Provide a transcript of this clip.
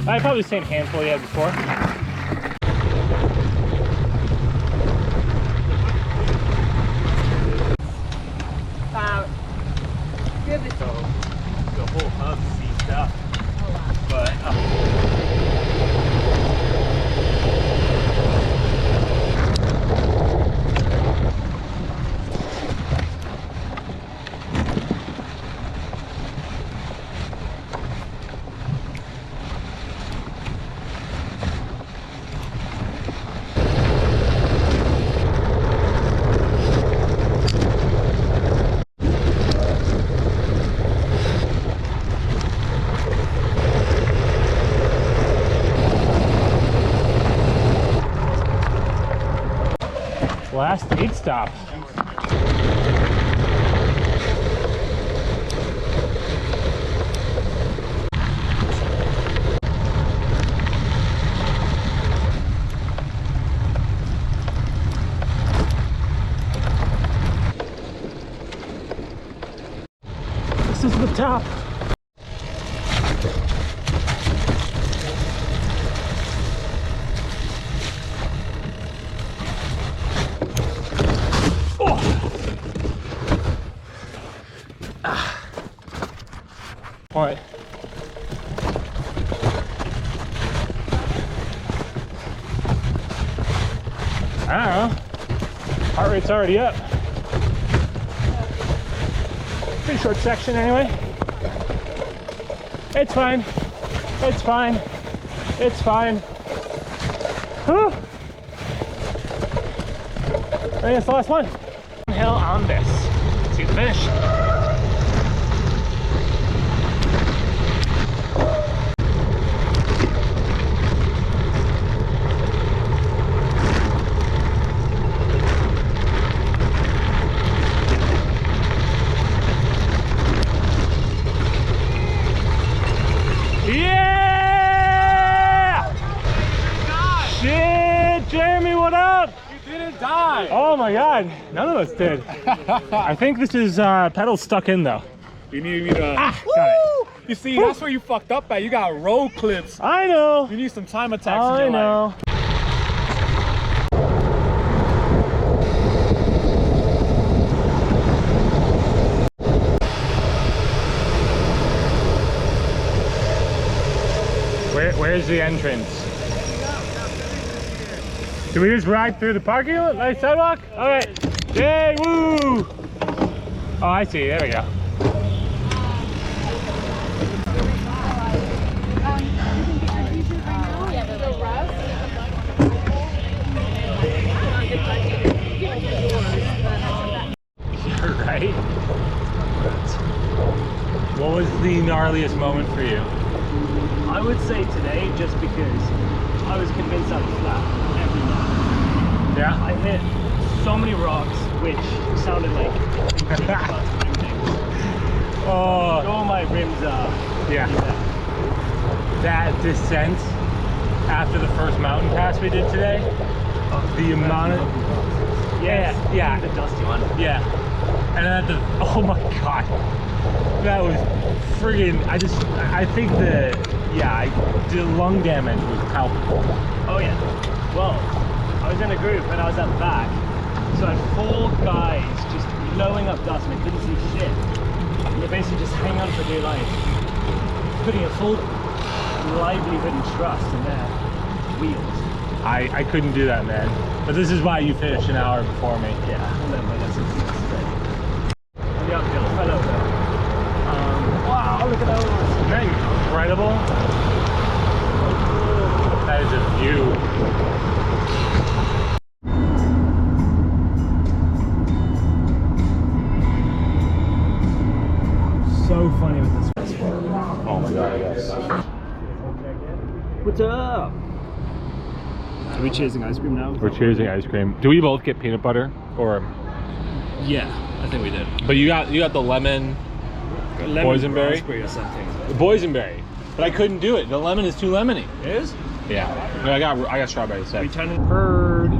I've probably seen a handful you had before. So the whole hub seized up. But Last 8 stop. This is the top. What? I don't know. Heart rate's already up. Pretty short section anyway. It's fine. It's fine. It's fine. Whew. I think it's the last one. Hill on this. See the finish. Oh my god, none of us did. I think this is pedal stuck in though. you need me to. Got it. You see, that's where you fucked up at. You got roll clips. I know. You need some time attacks. I in your know. life. Where's the entrance? Do we just ride through the parking lot, like sidewalk? All right. Yay, woo! Oh, I see. There we go. You're right. What was the gnarliest moment for you? I would say today, just because I was convinced I was flat every lap. Yeah? I hit so many rocks, which sounded like Oh, all my rims are. yeah. That descent after the first mountain pass we did today, the amount of... Yeah. The dusty one. Yeah. And then at the... Oh my god. That was friggin'... I think the lung damage was palpable. Oh yeah. Well, I was in a group and I was at the back, so I had 4 guys just blowing up dust and I couldn't see shit. And they're basically just hanging on for dear life, putting a full livelihood and trust in their wheels. I couldn't do that, man. But this is why you finished an hour before me. Yeah, and then that's great. And the uphill fell over. Wow, look at those. Isn't that incredible? That is a view. So funny with this festival. Oh my god, yes. What's up? Are we chasing ice cream now? We're choosing ice cream. Do we both get peanut butter? Or... Yeah, I think we did. But you got the lemon boysenberry? Raspberry or something. The boysenberry. But I couldn't do it. The lemon is too lemony. It is? Yeah. No, I got strawberry instead. We turning herd.